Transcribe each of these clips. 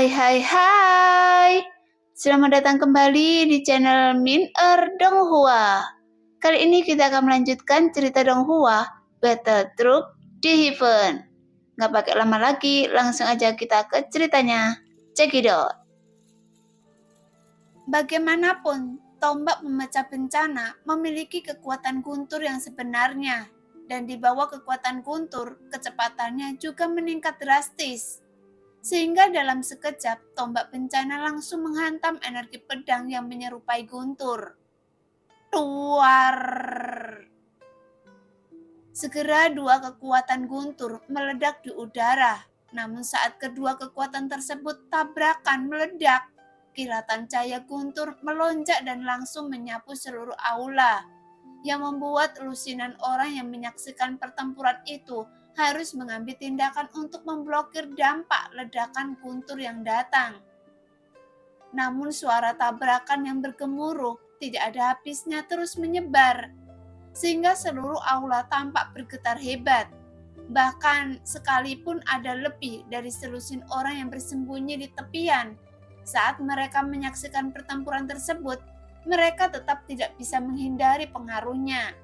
Hai. Selamat datang kembali di channel Min Donghua. Kali ini kita akan melanjutkan cerita Donghua, Battle Truck di Heaven. Nggak pakai lama lagi, langsung aja kita ke ceritanya. Check it out. Bagaimanapun, tombak pemecah bencana memiliki kekuatan guntur yang sebenarnya. Dan di bawah kekuatan guntur, kecepatannya juga meningkat drastis. Sehingga dalam sekejap, tombak bencana langsung menghantam energi pedang yang menyerupai guntur. Duar! Segera dua kekuatan guntur meledak di udara. Namun saat kedua kekuatan tersebut tabrakan meledak, kilatan cahaya guntur melonjak dan langsung menyapu seluruh aula, yang membuat lusinan orang yang menyaksikan pertempuran itu harus mengambil tindakan untuk memblokir dampak ledakan guntur yang datang. Namun suara tabrakan yang bergemuruh tidak ada habisnya terus menyebar, sehingga seluruh aula tampak bergetar hebat. Bahkan sekalipun ada lebih dari selusin orang yang bersembunyi di tepian, saat mereka menyaksikan pertempuran tersebut, mereka tetap tidak bisa menghindari pengaruhnya.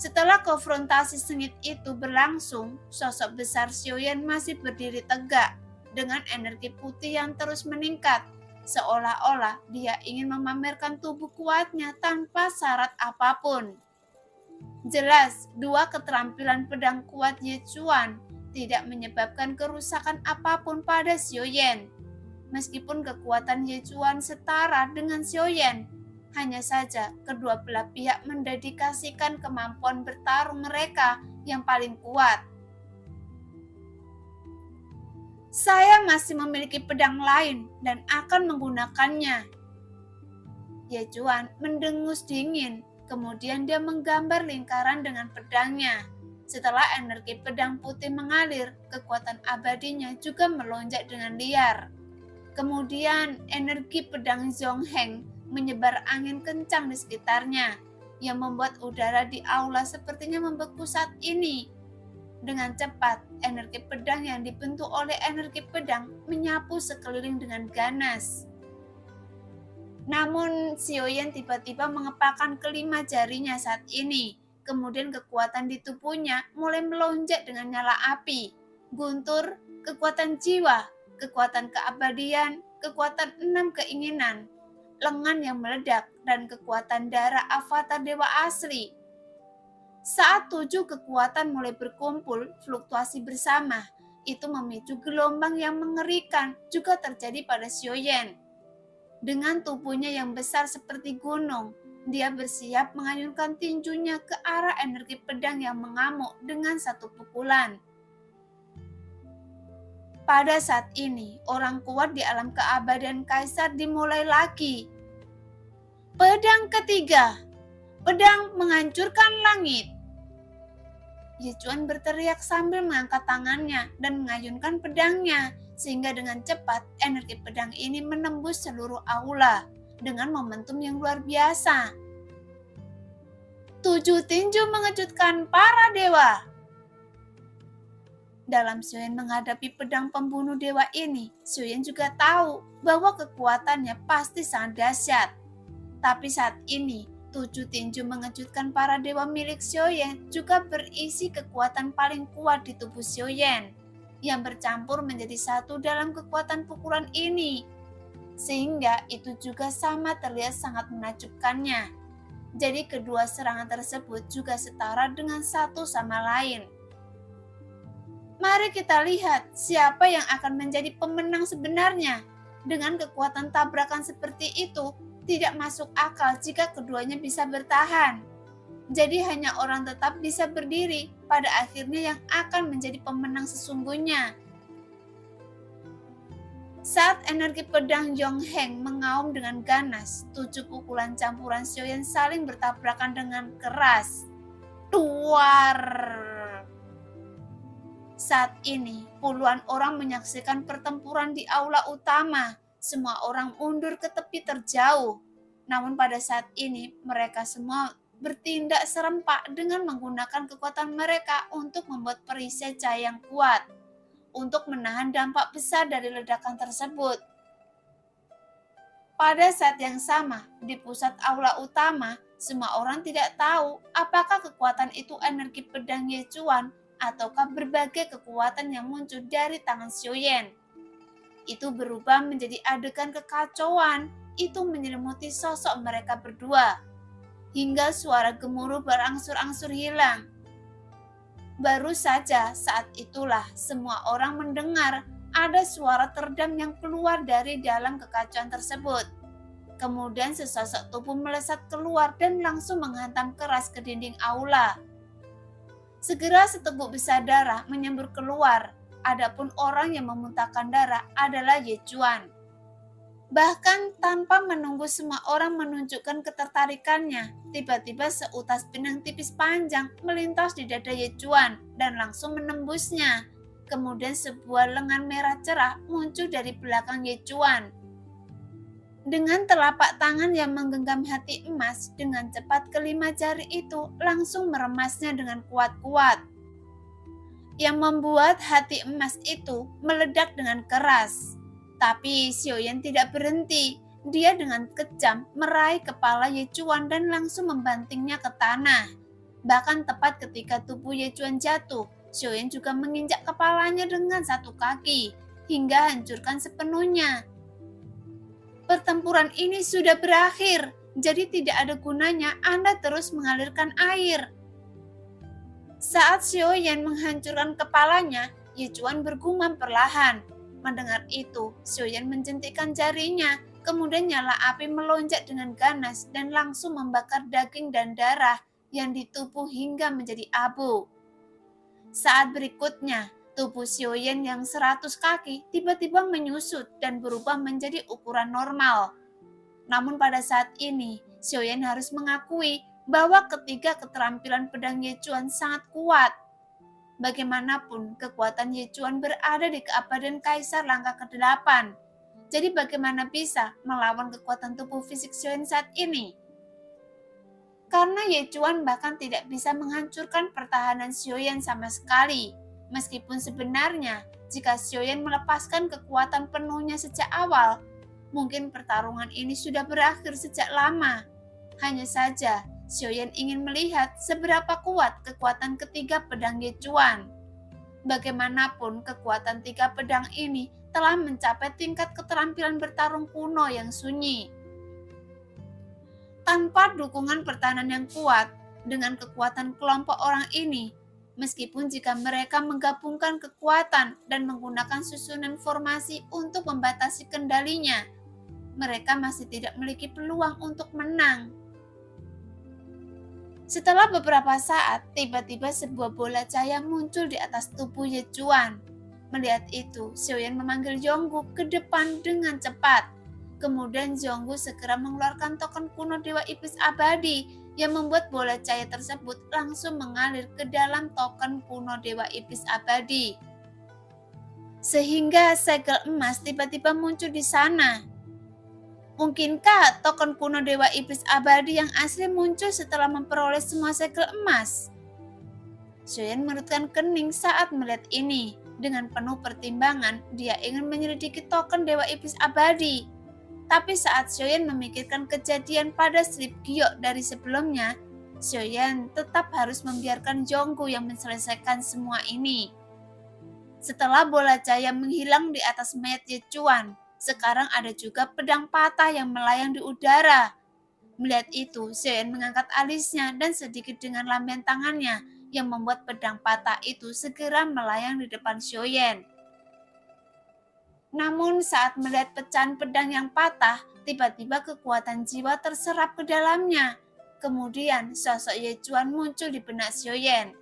Setelah konfrontasi sengit itu berlangsung, sosok besar Xiaoyan masih berdiri tegak dengan energi putih yang terus meningkat, seolah-olah dia ingin memamerkan tubuh kuatnya tanpa syarat apapun. Jelas, dua keterampilan pedang kuat Ye Chuan tidak menyebabkan kerusakan apapun pada Xiaoyan. Meskipun kekuatan Ye Chuan setara dengan Xiaoyan, hanya saja kedua belah pihak mendedikasikan kemampuan bertarung mereka yang paling kuat. Saya masih memiliki pedang lain dan akan menggunakannya. Ye Chuan mendengus dingin, kemudian dia menggambar lingkaran dengan pedangnya. Setelah energi pedang putih mengalir, kekuatan abadinya juga melonjak dengan liar. Kemudian energi pedang Zhongheng menyebar angin kencang di sekitarnya, yang membuat udara di aula sepertinya membeku saat ini. Dengan cepat, energi pedang yang dibentuk oleh energi pedang menyapu sekeliling dengan ganas. Namun Xiaoyan tiba-tiba mengepakkan kelima jarinya saat ini. Kemudian kekuatan di tubuhnya mulai melonjak dengan nyala api. Guntur, kekuatan jiwa, kekuatan keabadian, kekuatan 6 keinginan, lengan yang meledak, dan kekuatan darah avatar dewa asli. Saat 7 kekuatan mulai berkumpul, fluktuasi bersama, itu memicu gelombang yang mengerikan juga terjadi pada Xiaoyan. Dengan tubuhnya yang besar seperti gunung, dia bersiap mengayunkan tinjunya ke arah energi pedang yang mengamuk dengan satu pukulan. Pada saat ini, orang kuat di alam keabadian Kaisar dimulai lagi. Pedang ketiga, pedang menghancurkan langit. Ye Chuan berteriak sambil mengangkat tangannya dan mengayunkan pedangnya, sehingga dengan cepat energi pedang ini menembus seluruh aula dengan momentum yang luar biasa. 7 tinju mengejutkan para dewa. Dalam Xiaoyan menghadapi pedang pembunuh dewa ini, Xiaoyan juga tahu bahwa kekuatannya pasti sangat dahsyat. Tapi saat ini, 7 tinju mengejutkan para dewa milik Xiaoyan juga berisi kekuatan paling kuat di tubuh Xiaoyan, yang bercampur menjadi satu dalam kekuatan pukulan ini. Sehingga itu juga sama terlihat sangat menakjubkannya. Jadi kedua serangan tersebut juga setara dengan satu sama lain. Mari kita lihat siapa yang akan menjadi pemenang sebenarnya. Dengan kekuatan tabrakan seperti itu, tidak masuk akal jika keduanya bisa bertahan. Jadi hanya orang tetap bisa berdiri pada akhirnya yang akan menjadi pemenang sesungguhnya. Saat energi pedang Zhongheng mengaum dengan ganas, 7 pukulan campuran Xiaoyan saling bertabrakan dengan keras. Duar! Saat ini, puluhan orang menyaksikan pertempuran di aula utama. Semua orang mundur ke tepi terjauh. Namun pada saat ini, mereka semua bertindak serempak dengan menggunakan kekuatan mereka untuk membuat perisai cahaya yang kuat. untuk menahan dampak besar dari ledakan tersebut. Pada saat yang sama, di pusat aula utama, semua orang tidak tahu apakah kekuatan itu energi pedang Yechuan ataukah berbagai kekuatan yang muncul dari tangan Xiaoyan. Itu berubah menjadi adegan kekacauan, itu menyelimuti sosok mereka berdua, hingga suara gemuruh berangsur-angsur hilang. Baru saja saat itulah semua orang mendengar ada suara teredam yang keluar dari dalam kekacauan tersebut. Kemudian sesosok tubuh melesat keluar dan langsung menghantam keras ke dinding aula. Segera seteguk besar darah menyembur keluar. Adapun orang yang memuntahkan darah adalah Yechuan. Bahkan tanpa menunggu semua orang menunjukkan ketertarikannya, tiba-tiba seutas benang tipis panjang melintas di dada Yechuan dan langsung menembusnya. Kemudian sebuah lengan merah cerah muncul dari belakang Yechuan. Dengan telapak tangan yang menggenggam hati emas, dengan cepat kelima jari itu langsung meremasnya dengan kuat-kuat, yang membuat hati emas itu meledak dengan keras. Tapi Xiaoyan tidak berhenti. Dia dengan kejam meraih kepala Yechuan dan langsung membantingnya ke tanah. Bahkan tepat ketika tubuh Yechuan jatuh, Xiaoyan juga menginjak kepalanya dengan satu kaki, hingga hancurkan sepenuhnya. Pertempuran ini sudah berakhir, jadi tidak ada gunanya Anda terus mengalirkan air. Saat Xiaoyan menghancurkan kepalanya, Yechuan bergumam perlahan. Mendengar itu, Xiaoyan menjentikkan jarinya, kemudian nyala api melonjak dengan ganas dan langsung membakar daging dan darah yang di tubuh hingga menjadi abu. Saat berikutnya, tubuh Xiaoyan yang 100 kaki tiba-tiba menyusut dan berubah menjadi ukuran normal. Namun pada saat ini, Xiaoyan harus mengakui bahwa ketiga keterampilan pedang Yechuan sangat kuat. Bagaimanapun, kekuatan Yechuan berada di keabadian Kaisar langkah ke-8. Jadi bagaimana bisa melawan kekuatan tubuh fisik Xiaoyan saat ini? Karena Yechuan bahkan tidak bisa menghancurkan pertahanan Xiaoyan sama sekali. Meskipun sebenarnya, jika Xiaoyan melepaskan kekuatan penuhnya sejak awal, mungkin pertarungan ini sudah berakhir sejak lama. Hanya saja, Xiaoyan ingin melihat seberapa kuat kekuatan ketiga pedang Yechuan. Bagaimanapun, kekuatan tiga pedang ini telah mencapai tingkat keterampilan bertarung kuno yang sunyi. Tanpa dukungan pertahanan yang kuat, dengan kekuatan kelompok orang ini, meskipun jika mereka menggabungkan kekuatan dan menggunakan susunan formasi untuk membatasi kendalinya, mereka masih tidak memiliki peluang untuk menang. Setelah beberapa saat, tiba-tiba sebuah bola cahaya muncul di atas tubuh Yechuan. Melihat itu, Xiaoyan memanggil Zhonggu ke depan dengan cepat. Kemudian Zhonggu segera mengeluarkan token kuno Dewa Iblis Abadi yang membuat bola cahaya tersebut langsung mengalir ke dalam token kuno Dewa Iblis Abadi. Sehingga segel emas tiba-tiba muncul di sana. Mungkinkah token kuno Dewa Iblis Abadi yang asli muncul setelah memperoleh semua segel emas? Xiaoyan mengerutkan kening saat melihat ini. Dengan penuh pertimbangan, dia ingin menyelidiki token Dewa Iblis Abadi. Tapi saat Xiaoyan memikirkan kejadian pada slip giok dari sebelumnya, Xiaoyan tetap harus membiarkan Zhonggu yang menyelesaikan semua ini. Setelah bola cahaya menghilang di atas mayat Yechuan, sekarang ada juga pedang patah yang melayang di udara. Melihat itu, Xiaoyan mengangkat alisnya dan sedikit dengan lambaian tangannya yang membuat pedang patah itu segera melayang di depan Xiaoyan. Namun saat melihat pecahan pedang yang patah, tiba-tiba kekuatan jiwa terserap ke dalamnya. Kemudian sosok Yechuan muncul di benak Xiaoyan.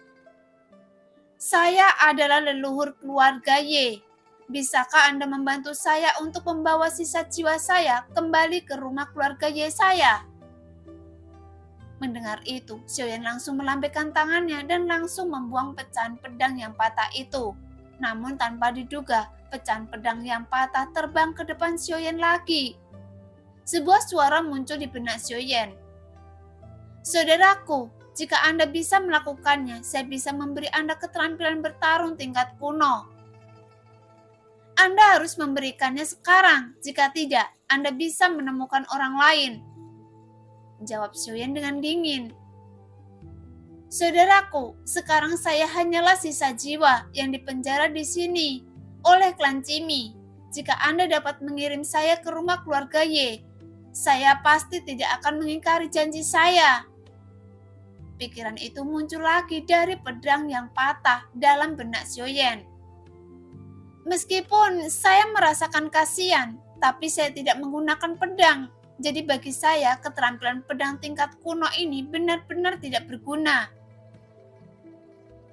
Saya adalah leluhur keluarga Ye. Bisakah Anda membantu saya untuk membawa sisa jiwa saya kembali ke rumah keluarga Ye saya? Mendengar itu, Xiaoyan langsung melambaikan tangannya dan langsung membuang pecahan pedang yang patah itu. Namun tanpa diduga, pecahan pedang yang patah terbang ke depan Xiaoyan lagi. Sebuah suara muncul di benak Xiaoyan. Saudaraku, jika Anda bisa melakukannya, saya bisa memberi Anda keterampilan bertarung tingkat kuno. Anda harus memberikannya sekarang. Jika tidak, Anda bisa menemukan orang lain. Jawab Xiaoyan dengan dingin. Saudaraku, sekarang saya hanyalah sisa jiwa yang dipenjara di sini oleh klan Cimi. Jika Anda dapat mengirim saya ke rumah keluarga Ye, saya pasti tidak akan mengingkari janji saya. Pikiran itu muncul lagi dari pedang yang patah dalam benak Xiaoyan. Meskipun saya merasakan kasihan, tapi saya tidak menggunakan pedang. Jadi bagi saya, keterampilan pedang tingkat kuno ini benar-benar tidak berguna.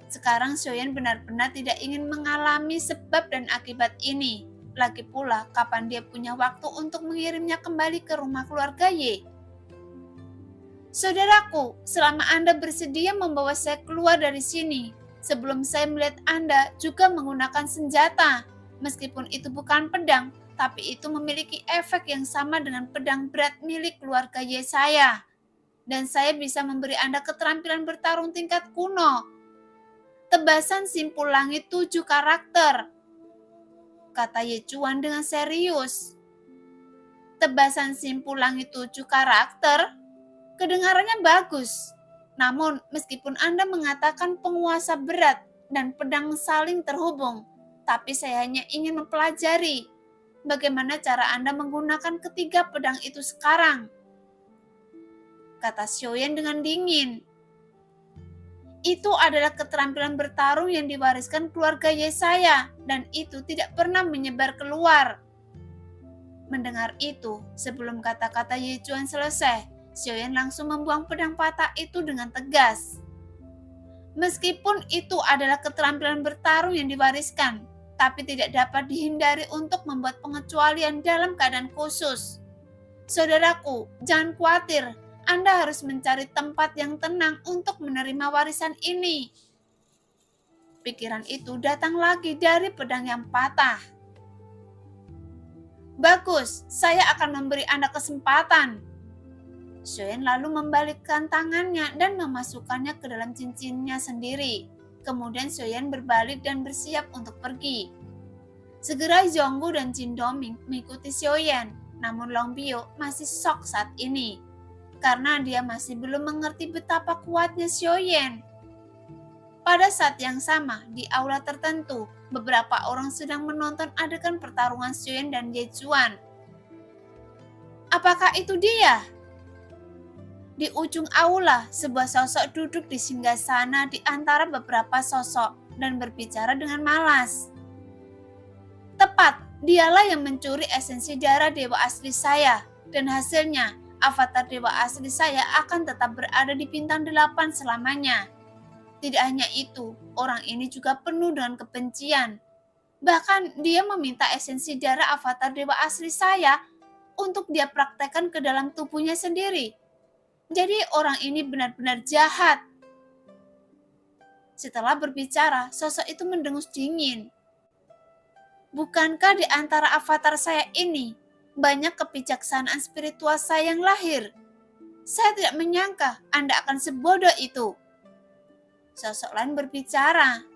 Sekarang Xiaoyan benar-benar tidak ingin mengalami sebab dan akibat ini. Lagi pula, kapan dia punya waktu untuk mengirimnya kembali ke rumah keluarga Ye? Saudaraku, selama Anda bersedia membawa saya keluar dari sini, sebelum saya melihat Anda juga menggunakan senjata, meskipun itu bukan pedang, tapi itu memiliki efek yang sama dengan pedang berat milik keluarga Ye saya. Dan saya bisa memberi Anda keterampilan bertarung tingkat kuno. Tebasan simpul langit 7 karakter, kata Ye Chuan dengan serius. Tebasan simpul langit 7 karakter? Kedengarannya bagus. Namun, meskipun Anda mengatakan penguasa berat dan pedang saling terhubung, tapi saya hanya ingin mempelajari bagaimana cara Anda menggunakan ketiga pedang itu sekarang, kata Xiaoyan dengan dingin. Itu adalah keterampilan bertarung yang diwariskan keluarga Ye saya, dan itu tidak pernah menyebar keluar. Mendengar itu, sebelum kata-kata Ye Chuan selesai, Xiaoyan langsung membuang pedang patah itu dengan tegas. Meskipun itu adalah keterampilan bertarung yang diwariskan, tapi tidak dapat dihindari untuk membuat pengecualian dalam keadaan khusus. Saudaraku, jangan khawatir. Anda harus mencari tempat yang tenang untuk menerima warisan ini. Pikiran itu datang lagi dari pedang yang patah. Bagus, saya akan memberi Anda kesempatan. Xiaoyan lalu membalikkan tangannya dan memasukkannya ke dalam cincinnya sendiri. Kemudian Xiaoyan berbalik dan bersiap untuk pergi. Segera Zhonggu dan Jin Doming mengikuti Xiaoyan, namun Long Biao masih shock saat ini, karena dia masih belum mengerti betapa kuatnya Xiaoyan. Pada saat yang sama, di aula tertentu, beberapa orang sedang menonton adegan pertarungan Xiaoyan dan Ye Chuan. Apakah itu dia? Di ujung aula, sebuah sosok duduk di singgasana di antara beberapa sosok dan berbicara dengan malas. Tepat, dialah yang mencuri esensi darah dewa asli saya, dan hasilnya avatar dewa asli saya akan tetap berada di bintang 8 selamanya. Tidak hanya itu, orang ini juga penuh dengan kebencian. Bahkan dia meminta esensi darah avatar dewa asli saya untuk dia praktekkan ke dalam tubuhnya sendiri. Jadi orang ini benar-benar jahat. Setelah berbicara, sosok itu mendengus dingin. Bukankah di antara avatar saya ini banyak kebijaksanaan spiritual saya yang lahir? Saya tidak menyangka Anda akan sebodoh itu. Sosok lain berbicara.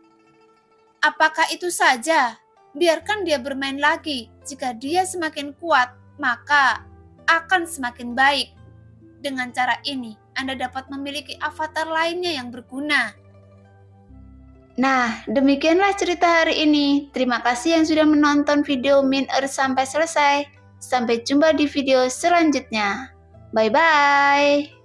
Apakah itu saja? Biarkan dia bermain lagi. Jika dia semakin kuat, maka akan semakin baik. Dengan cara ini, Anda dapat memiliki avatar lainnya yang berguna. Nah, demikianlah cerita hari ini. Terima kasih yang sudah menonton video Min Earth sampai selesai. Sampai jumpa di video selanjutnya. Bye-bye.